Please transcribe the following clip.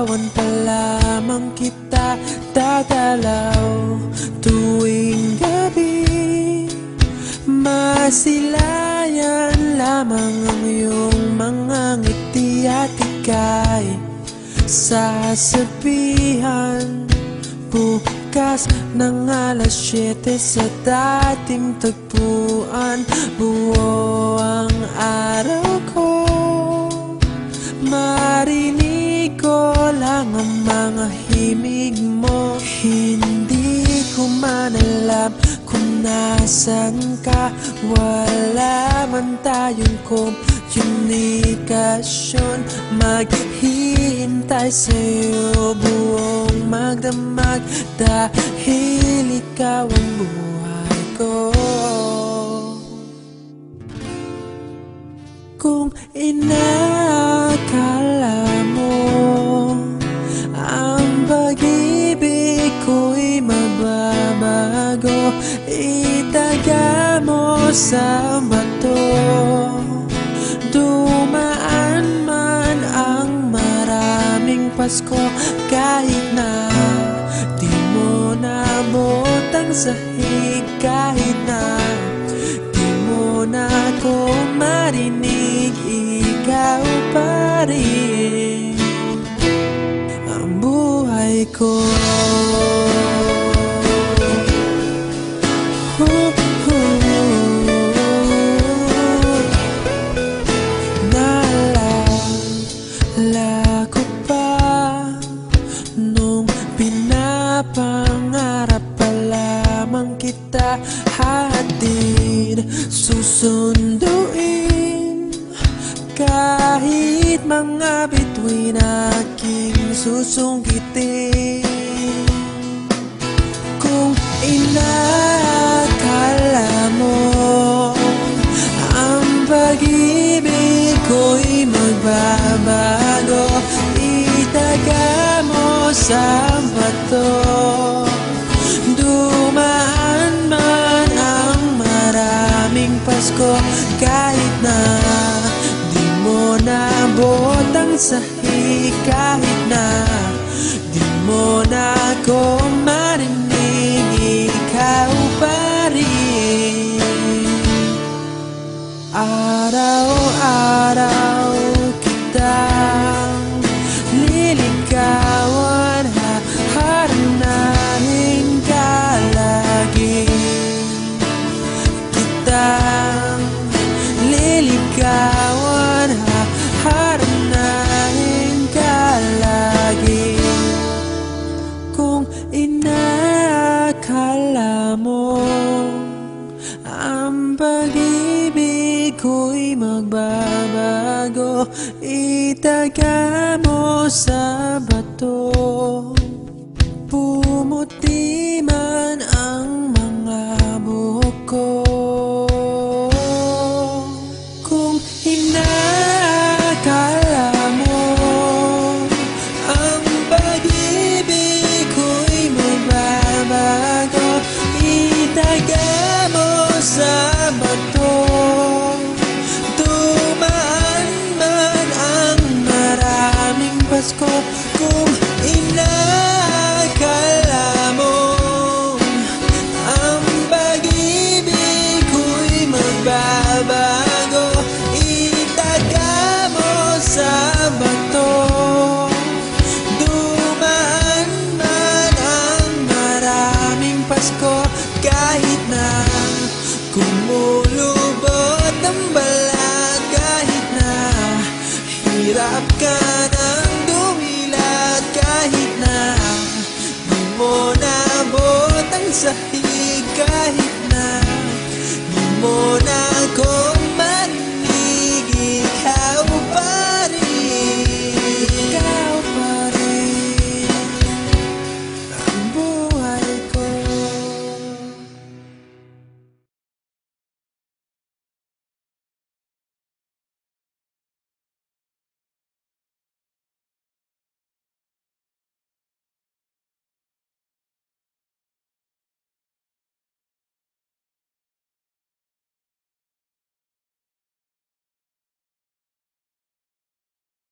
Liligawan pa lamang kita, dadalaw tuwing gabi. Masilayan lamang ang iyong mga ngiti at ika'y sasabihan bukas ng alas 7 sa dating tagpuan. Buo ang araw ko, marinig ko lang ang mga himig mo. Hindi ko man alam kung nasan ka, wala man tayong komunikasyon. Maghihintay sa'yo buong magdamag dahil ikaw ang buhay ko. Kung inakala mo ang pag-ibig ko'y mababago, itaga mo sa bato. Dumaan man ang maraming Pasko, kahit na di mo nabot ang sahig, kahit na di mo na ako marinig, ikaw pa rin ang buhay ko. Naalala ko pa nung pinapangarap pa lamang kita, hatid susunduin kahit mga bituin aking susungkitin. Kung inakala mo ang pag-ibig ko'y magbabago, itaga mo sa bato. Dumaan man ang maraming Pasko, kahit na di mo nabot ang sahig, kahit na di mo na ako marinig, ikaw pa rin. Araw-araw kitang liligawan, haharanahin ka lagi. Kitang liligawan, haharanahin ka lagi. Kung inakala mo ang pag-ibig ko'y magbabago, itaga mo sa bato. Pumuti man ang mga buhok ko. Kung inakala mo ang pag-ibig ko'y magbabago, itaga mo sa bato. Dumaan man ang maraming Pasko,